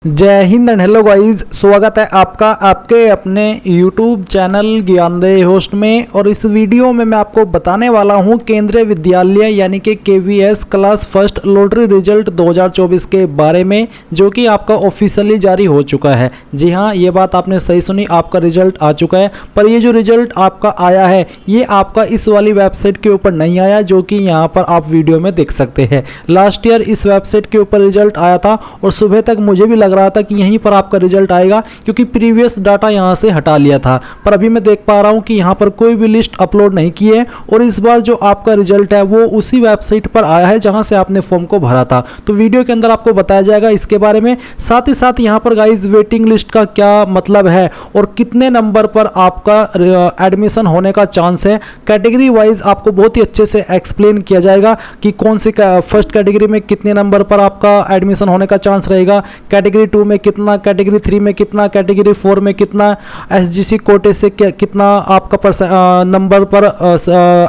जय Hind and hello guys, स्वागत है आपका आपके अपने YouTube चैनल ज्ञानदेह होस्ट में। और इस वीडियो में मैं आपको बताने वाला हूं केंद्रीय विद्यालय यानी कि KVS class first lottery result 2024 के बारे में, जो कि आपका ऑफिशियली जारी हो चुका है। जी हां, ये बात आपने सही सुनी, आपका रिजल्ट आ चुका है। पर ये जो रिजल्ट आपका आया है ये आपका इस वाली वेबसाइट के ऊपर नहीं आया, जो कि यहाँ पर आप वीडियो में देख सकते हैं। लास्ट ईयर इस वेबसाइट के ऊपर रिजल्ट आया था और सुबह तक मुझे भी लग रहा था कि यहीं पर आपका रिजल्ट आएगा, क्योंकि प्रीवियस डाटा यहां से हटा लिया था। पर अभी मैं देख पा रहा हूं कि यहां पर कोई भी लिस्ट अपलोड नहीं की है और इस बार जो आपका रिजल्ट है वो उसी वेबसाइट पर आया है जहां से आपने फॉर्म को भरा था। तो वीडियो के अंदर आपको बताया जाएगा इसके बारे में। साथ ही साथ यहां पर गाइस वेटिंग लिस्ट का क्या मतलब है और कितने नंबर पर आपका एडमिशन होने का चांस है, कैटेगरी वाइज आपको बहुत ही अच्छे से एक्सप्लेन किया जाएगा कि कौन सी फर्स्ट कैटेगरी में कितने नंबर पर आपका एडमिशन होने का चांस रहेगा, कैटेगरी 2 में कितना, कैटेगरी 3 में कितना, कैटेगरी 4 में कितना, SGC कोटे से कितना आपका नंबर पर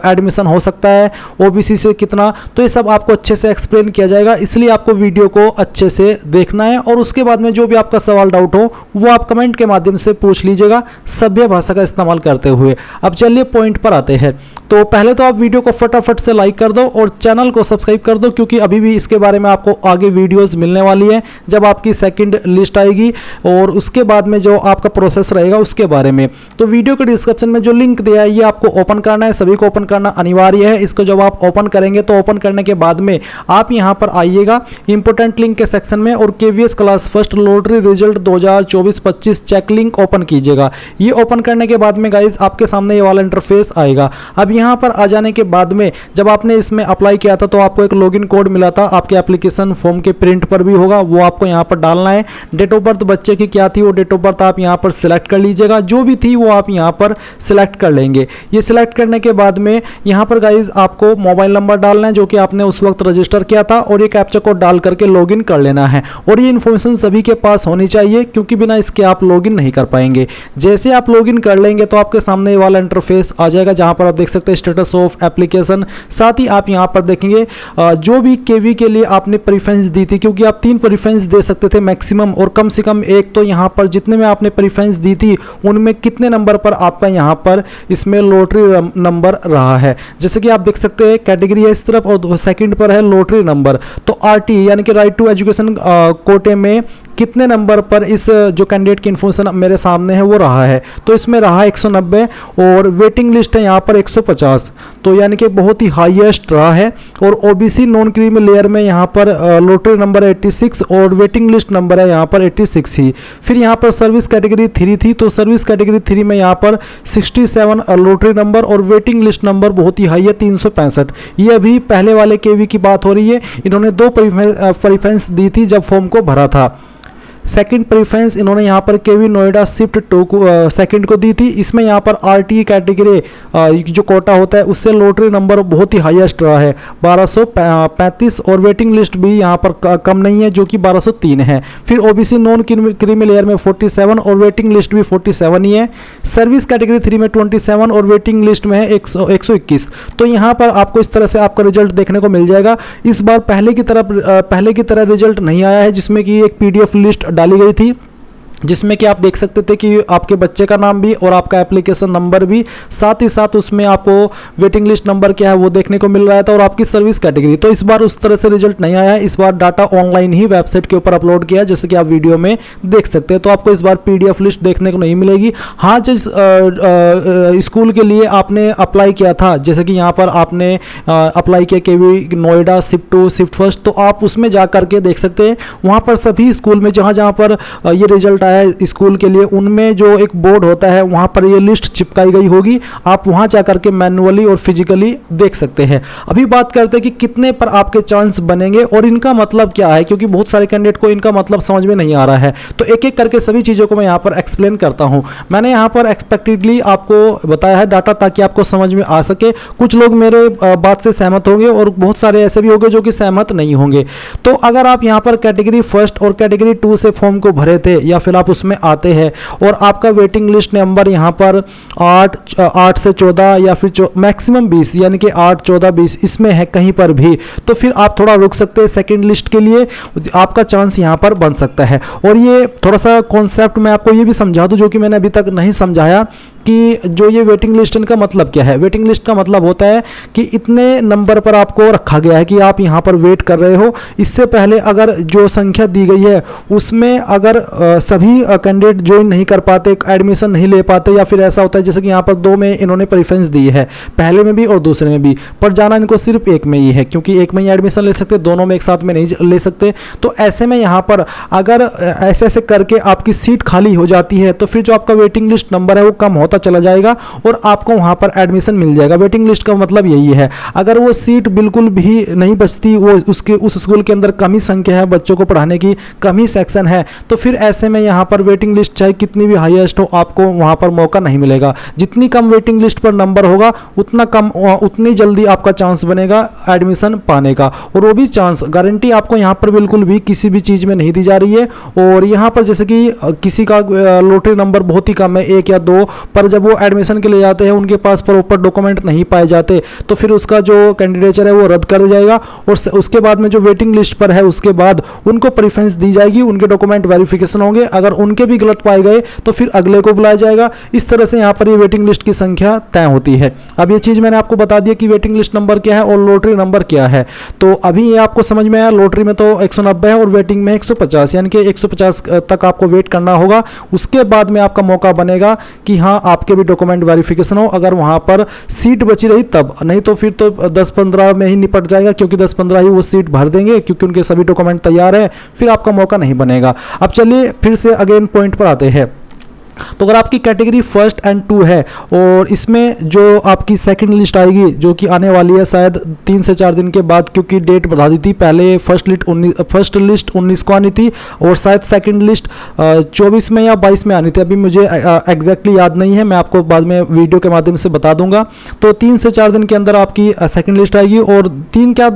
एडमिशन हो सकता है, OBC से कितना। तो ये सब आपको अच्छे से एक्सप्लेन किया जाएगा, इसलिए आपको वीडियो को अच्छे से देखना है। और उसके बाद में जो भी आपका सवाल डाउट हो वो आप कमेंट के माध्यम से पूछ लीजिएगा, सभ्य भाषा का इस्तेमाल करते हुए। अब चलिए पॉइंट पर आते हैं। तो पहले तो आप वीडियो को फटाफट से लाइक कर दो और चैनल को सब्सक्राइब कर दो, क्योंकि अभी भी इसके बारे में आपको आगे वीडियोस मिलने वाली है जब आपकी सेकंड लिस्ट आएगी और उसके बाद में जो आपका प्रोसेस रहेगा उसके बारे में। तो वीडियो के डिस्क्रिप्शन में जो लिंक दिया है ये आपको ओपन करना है, सभी को ओपन करना अनिवार्य है। इसको जब आप ओपन करेंगे तो ओपन करने के बाद में आप यहां पर आइएगा इंपोर्टेंट लिंक के सेक्शन में और KVS class first lottery result 2024-25 check link open कीजिएगा। ये ओपन करने के बाद में गाइज आपके सामने ये वाला इंटरफेस आएगा। अब यहां पर आ जाने के बाद में जब आपने इसमें अप्लाई किया था तो आपको एक लॉगिन कोड मिला था, आपके एप्लीकेशन फॉर्म के प्रिंट पर भी होगा, वो आपको यहां पर डालना है। डेट ऑफ बर्थ बच्चे की क्या थी वो डेट ऑफ बर्थ आप यहां पर सिलेक्ट कर लीजिएगा, जो भी थी वो आप यहां पर सिलेक्ट कर लेंगे। ये सिलेक्ट करने के बाद में यहां पर गाइज आपको मोबाइल नंबर डालना है जो कि आपने उस वक्त रजिस्टर किया था और ये कैप्चा कोड डाल करके लॉगिन कर लेना है। और ये इन्फॉर्मेशन सभी के पास होनी चाहिए, क्योंकि बिना इसके आप लॉगिन नहीं कर पाएंगे। जैसे आप लॉगिन कर लेंगे तो आपके सामने ये वाला इंटरफेस आ जाएगा जहां पर आप देख सकते हैं स्टेटस ऑफ एप्लीकेशन। साथ ही आप यहां पर देखेंगे जो भी KV के लिए आपने प्रेफरेंस दी थी, क्योंकि आप 3 प्रेफरेंस दे सकते थे मैक्सिमम, और कम से कम एक तो यहाँ पर जितने में आपने प्रेफरेंस दी थी उनमें कितने नंबर पर आपका यहाँ पर इसमें लॉटरी नंबर रहा है। जैसे कि आप देख सकते हैं कैटेगरी है इस तरफ और सेकंड पर है लॉटरी नंबर। तो RT यानी कि राइट टू एजुकेशन कोटे में कितने नंबर पर इस जो कैंडिडेट की इन्फॉर्मेशन मेरे सामने है वो रहा है, तो इसमें रहा 190 और वेटिंग लिस्ट है यहाँ पर 150, तो यानी कि बहुत ही हाईएस्ट रहा है। और OBC नॉन क्रीमी लेयर में यहाँ पर लॉटरी नंबर 86 और वेटिंग लिस्ट नंबर है यहाँ पर 86 ही। फिर यहाँ पर सर्विस कैटेगरी 3 थी, तो सर्विस कैटेगरी 3 में यहाँ पर 67 लॉटरी नंबर और वेटिंग लिस्ट नंबर बहुत ही हाई है 365। ये अभी पहले वाले KV की बात हो रही है, इन्होंने 2 प्रेफरेंस दी थी जब फॉर्म को भरा था। सेकंड प्रेफरेंस इन्होंने यहाँ पर KV नोएडा शिफ्ट 2 को सेकंड को दी थी। इसमें यहाँ पर RT कैटेगरी जो कोटा होता है उससे लॉटरी नंबर बहुत ही हाईएस्ट रहा है 1235 और वेटिंग लिस्ट भी यहाँ पर कम नहीं है जो कि 1203 है। फिर OBC नॉन क्रीमी लेयर में 47 और वेटिंग लिस्ट भी 47 ही है। सर्विस कैटेगरी 3 में 27 और वेटिंग लिस्ट में है 121। तो यहाँ पर आपको इस तरह से आपका रिजल्ट देखने को मिल जाएगा। इस बार पहले की तरह रिजल्ट नहीं आया है जिसमें कि एक PDF लिस्ट डाली गई थी, जिसमें कि आप देख सकते थे कि आपके बच्चे का नाम भी और आपका एप्लीकेशन नंबर भी, साथ ही साथ उसमें आपको वेटिंग लिस्ट नंबर क्या है वो देखने को मिल रहा था और आपकी सर्विस कैटेगरी। तो इस बार उस तरह से रिजल्ट नहीं आया है, इस बार डाटा ऑनलाइन ही वेबसाइट के ऊपर अपलोड किया है, जैसे कि आप वीडियो में देख सकते हैं। तो आपको इस बार PDF लिस्ट देखने को नहीं मिलेगी। हाँ, जिस स्कूल के लिए आपने अप्लाई किया था, जैसे कि यहाँ पर आपने अप्लाई किया KV Noida shift 2 shift first, तो आप उसमें जा करके देख सकते हैं वहाँ पर सभी स्कूल में जहाँ पर ये रिजल्ट है स्कूल के लिए उनमें जो एक बोर्ड होता है वहां पर ये लिस्ट चिपकाई गई होगी, आप वहां जाकर के मैन्युअली और फिजिकली देख सकते हैं। अभी बात करते हैं कि कितने पर आपके चांस बनेंगे और इनका मतलब क्या है, क्योंकि बहुत सारे कैंडिडेट को इनका मतलब समझ में नहीं आ रहा है। तो एक एक करके सभी चीज़ों को मैं यहाँ पर एक्सप्लेन करता हूँ। मैंने यहाँ पर एक्सपेक्टेडली आपको बताया है डाटा ताकि आपको समझ में आ सके। कुछ लोग मेरे बात से सहमत होंगे और बहुत सारे ऐसे भी होंगे जो कि सहमत नहीं होंगे। तो अगर आप यहाँ पर कैटेगरी फर्स्ट और कैटेगरी 2 से फॉर्म को भरे थे या फिर आप उसमें आते हैं और आपका वेटिंग लिस्ट नंबर यहाँ पर 8 से 14 या फिर मैक्सिमम 20 यानी कि 8, 14, 20 इसमें है कहीं पर भी, तो फिर आप थोड़ा रुक सकते हैं सेकंड लिस्ट के लिए, आपका चांस यहाँ पर बन सकता है। और ये थोड़ा सा कॉन्सेप्ट मैं आपको ये भी समझा दूँ जो कि मैंने अभी तक नहीं समझाया कि जो ये वेटिंग लिस्ट का मतलब क्या है। वेटिंग लिस्ट का मतलब होता है कि इतने नंबर पर आपको रखा गया है कि आप यहाँ पर वेट कर रहे हो। इससे पहले अगर जो संख्या दी गई है उसमें अगर सभी कैंडिडेट ज्वाइन नहीं कर पाते, एडमिशन नहीं ले पाते, या फिर ऐसा होता है जैसे कि यहाँ पर 2 में इन्होंने प्रेफरेंस दी है, पहले में भी और दूसरे में भी, पर जाना इनको सिर्फ एक में ही है क्योंकि एक में ही एडमिशन ले सकते, दोनों में एक साथ में नहीं ले सकते। तो ऐसे में यहाँ पर अगर ऐसे ऐसे करके आपकी सीट खाली हो जाती है तो फिर जो आपका वेटिंग लिस्ट नंबर है वो कम होता चला जाएगा और आपको वहां पर एडमिशन मिल जाएगा। वेटिंग लिस्ट का मतलब यही है। अगर वो सीट बिल्कुल भी नहीं बचती, वो उसके उस स्कूल के अंदर कम ही संख्या है बच्चों को पढ़ाने की, कम ही सेक्शन है, तो फिर ऐसे में यहाँ पर वेटिंग लिस्ट चाहे कितनी भी हाईएस्ट हो आपको वहां पर मौका नहीं मिलेगा। जितनी कम वेटिंग लिस्ट पर नंबर होगा उतना कम, उतनी जल्दी आपका चांस बनेगा एडमिशन पाने का, और वो भी चांस गारंटी आपको यहाँ पर बिल्कुल भी किसी भी चीज़ में नहीं दी जा रही है। और यहाँ पर जैसे कि किसी का लॉटरी नंबर बहुत ही कम है, 1 या 2, पर जब वो एडमिशन के लिए जाते हैं उनके पास प्रॉपर डॉक्यूमेंट नहीं पाए जाते तो फिर उसका जो कैंडिडेचर है वो रद्द कर जाएगा और उसके बाद में जो वेटिंग लिस्ट पर है उसके बाद उनको प्रेफरेंस दी जाएगी, उनके डॉक्यूमेंट वेरिफिकेशन होंगे, अगर उनके भी गलत पाए गए तो फिर अगले को बुलाया जाएगा। इस तरह से यहाँ पर ये वेटिंग लिस्ट की संख्या तय होती है। अब ये चीज़ मैंने आपको बता दिया कि वेटिंग लिस्ट नंबर क्या है और लॉटरी नंबर क्या है। तो अभी ये आपको समझ में आया, लॉटरी में तो 190 है और वेटिंग में 150, यानी कि 150 तक आपको वेट करना होगा। उसके बाद में आपका मौका बनेगा कि हाँ आपके भी डॉक्यूमेंट वेरिफिकेशन हो, अगर वहाँ पर सीट बची रही तब, नहीं तो फिर तो 10-15 में ही निपट जाएगा क्योंकि 10-15 ही वो सीट भर देंगे क्योंकि उनके सभी डॉक्यूमेंट तैयार है, फिर आपका मौका नहीं बनेगा। अब चलिए फिर से अगेन पॉइंट पर आते हैं। तो अगर आपकी कैटेगरी 1 और 2 है और इसमें जो आपकी सेकंड लिस्ट आएगी जो कि आने वाली है शायद 3 से 4 दिन के बाद, क्योंकि डेट बढ़ा दी थी, पहले फर्स्ट लिस्ट 19 को आनी थी और शायद सेकंड लिस्ट 24 में या 22 में आनी थी, अभी मुझे एग्जैक्टली याद नहीं है, मैं आपको बाद में वीडियो के माध्यम से बता दूंगा। तो 3 से 4 दिन के अंदर आपकी सेकंड लिस्ट आएगी और 3 क्या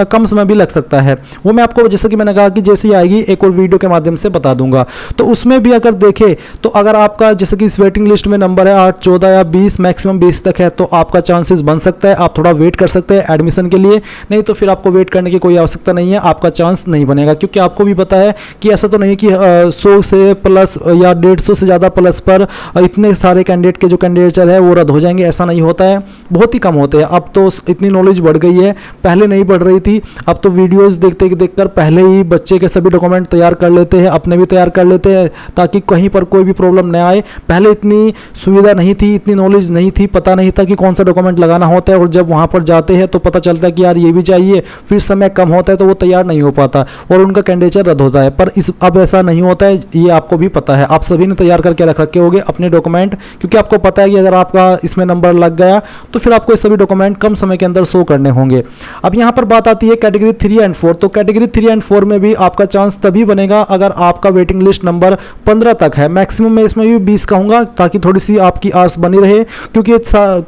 कम समय भी लग सकता है, वो मैं आपको जैसे कि मैंने कहा कि जैसे ही आएगी एक और वीडियो के माध्यम से बता दूंगा। तो उसमें भी अगर देखें तो अगर आपका जैसे कि इस वेटिंग लिस्ट में नंबर है 8, 14 या 20, मैक्सिमम 20 तक है, तो आपका चांसेस बन सकता है, आप थोड़ा वेट कर सकते हैं एडमिशन के लिए, नहीं तो फिर आपको वेट करने की कोई आवश्यकता नहीं है, आपका चांस नहीं बनेगा। क्योंकि आपको भी पता है कि ऐसा तो नहीं कि 100 से प्लस या 150 से ज़्यादा प्लस पर इतने सारे कैंडिडेट के जो कैंडिडेचर है वो रद्द हो जाएंगे, ऐसा नहीं होता है, बहुत ही कम होते हैं। अब तो इतनी नॉलेज बढ़ गई है, पहले नहीं बढ़ रही थी, अब तो वीडियोज़ देखकर पहले ही बच्चे के सभी डॉक्यूमेंट तैयार कर लेते हैं, अपने भी तैयार कर लेते हैं ताकि कहीं पर कोई भी प्रॉब्लम न आए। पहले इतनी सुविधा नहीं थी, इतनी नॉलेज नहीं थी, पता नहीं था कि कौन सा डॉक्यूमेंट लगाना होता है, और जब वहाँ पर जाते हैं तो पता चलता है कि यार ये भी चाहिए, फिर समय कम होता है तो वो तैयार नहीं हो पाता और उनका कैंडिडेचर रद्द होता है। पर अब ऐसा नहीं होता है, ये आपको भी पता है, आप सभी ने तैयार करके रखे होंगे अपने डॉक्यूमेंट, क्योंकि आपको पता है कि अगर आपका इसमें नंबर लग गया तो फिर आपको ये सभी डॉक्यूमेंट कम समय के अंदर शो करने होंगे। अब यहाँ पर बात आती है कैटेगरी 3 और 4। तो कैटेगरी 3 और 4 में भी आपका चांस तभी बनेगा अगर आपका वेटिंग लिस्ट नंबर 15 तक है, मैक्सिमम मैं इसमें भी 20 कहूँगा ताकि थोड़ी सी आपकी आस बनी रहे, क्योंकि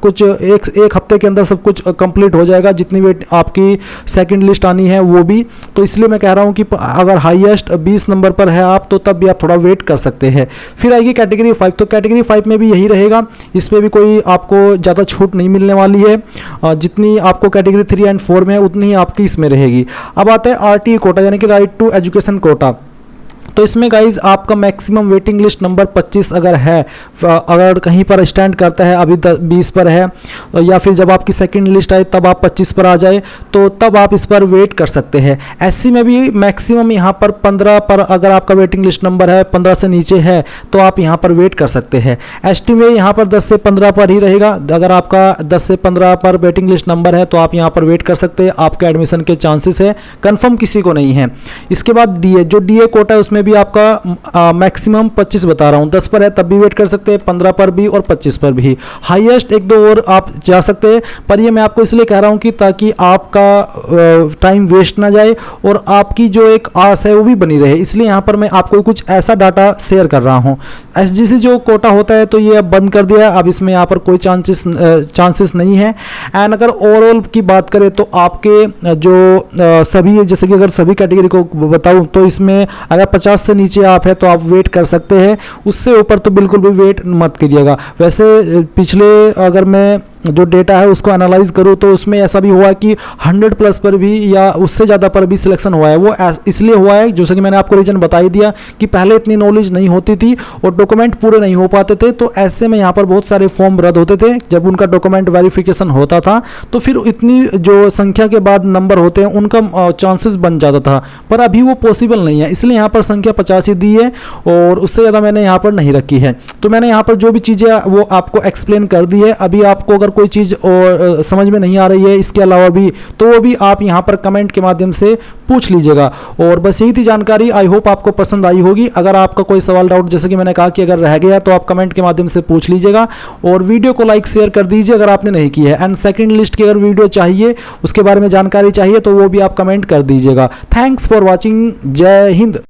कुछ एक हफ्ते के अंदर सब कुछ कंप्लीट हो जाएगा, जितनी वेट आपकी सेकंड लिस्ट आनी है वो भी। तो इसलिए मैं कह रहा हूँ कि अगर हाईएस्ट 20 नंबर पर है आप तो तब भी आप थोड़ा वेट कर सकते हैं। फिर आएगी कैटेगरी 5। तो कैटेगरी 5 में भी यही रहेगा, इसमें भी कोई आपको ज़्यादा छूट नहीं मिलने वाली है, जितनी आपको कैटेगरी 3 और 4 में उतनी ही आपकी इसमें रहेगी। अब आता है RT कोटा यानी कि राइट टू एजुकेशन कोटा। तो इसमें गाइज आपका मैक्सिमम वेटिंग लिस्ट नंबर 25 अगर है, अगर कहीं पर स्टैंड करता है अभी 20 पर है, या फिर जब आपकी सेकंड लिस्ट आए तब आप 25 पर आ जाए तो तब आप इस पर वेट कर सकते हैं। SC में भी मैक्सिमम यहाँ पर 15 पर अगर आपका वेटिंग लिस्ट नंबर है 15 से नीचे है तो आप यहाँ पर वेट कर सकते हैं। ST में यहाँ पर 10 से 15 पर ही रहेगा, अगर आपका 10 से 15 पर वेटिंग लिस्ट नंबर है तो आप यहाँ पर वेट कर सकते हैं, आपके एडमिशन के चांसेस है, कन्फर्म किसी को नहीं है। इसके बाद DA, जो DA कोटा है उसमें भी आपका मैक्सिमम 25 बता रहा हूं, 10 पर है तब भी वेट कर सकते हैं, 15 पर भी और 25 पर भी, हाईएस्ट 1-2 और आप जा सकते हैं। पर ये मैं आपको इसलिए कह रहा हूं कि ताकि आपका टाइम वेस्ट ना जाए और आपकी जो एक आस है वो भी बनी रहे, इसलिए यहां पर मैं आपको कुछ ऐसा डाटा शेयर कर रहा हूं। SGC जो कोटा होता है तो ये अब बंद कर दिया है, अब इसमें यहाँ पर कोई चांसेस नहीं है। एंड अगर ओवरऑल की बात करें तो आपके जो सभी, जैसे कि अगर सभी कैटेगरी को बताऊं तो इसमें अगर 50 50 से नीचे आप है तो आप वेट कर सकते हैं, उससे ऊपर तो बिल्कुल भी वेट मत कीजिएगा। वैसे पिछले अगर मैं जो डेटा है उसको एनालाइज करूँ तो उसमें ऐसा भी हुआ कि 100 प्लस पर भी या उससे ज़्यादा पर भी सिलेक्शन हुआ है। वो इसलिए हुआ है, जैसे कि मैंने आपको रीजन बता ही दिया कि पहले इतनी नॉलेज नहीं होती थी और डॉक्यूमेंट पूरे नहीं हो पाते थे, तो ऐसे में यहाँ पर बहुत सारे फॉर्म रद्द होते थे। जब उनका डॉक्यूमेंट वेरिफिकेशन होता था तो फिर इतनी जो संख्या के बाद नंबर होते हैं उनका चांसेस बन जाता था, पर अभी वो पॉसिबल नहीं है, इसलिए यहाँ पर संख्या 50 ही दी है और उससे ज़्यादा मैंने यहाँ पर नहीं रखी है। तो मैंने यहाँ पर जो भी चीज़ें वो आपको एक्सप्लेन कर दी है। अभी आपको अगर कोई चीज़ और समझ में नहीं आ रही है इसके अलावा भी, तो वो भी आप यहाँ पर कमेंट के माध्यम से पूछ लीजिएगा। और बस यही थी जानकारी, आई होप आपको पसंद आई होगी। अगर आपका कोई सवाल डाउट जैसे कि मैंने कहा कि अगर रह गया तो आप कमेंट के माध्यम से पूछ लीजिएगा और वीडियो को लाइक शेयर कर दीजिए अगर आपने नहीं की है। एंड सेकंड लिस्ट की अगर वीडियो चाहिए, उसके बारे में जानकारी चाहिए, तो वो भी आप कमेंट कर दीजिएगा। Thanks for watching. जय हिंद।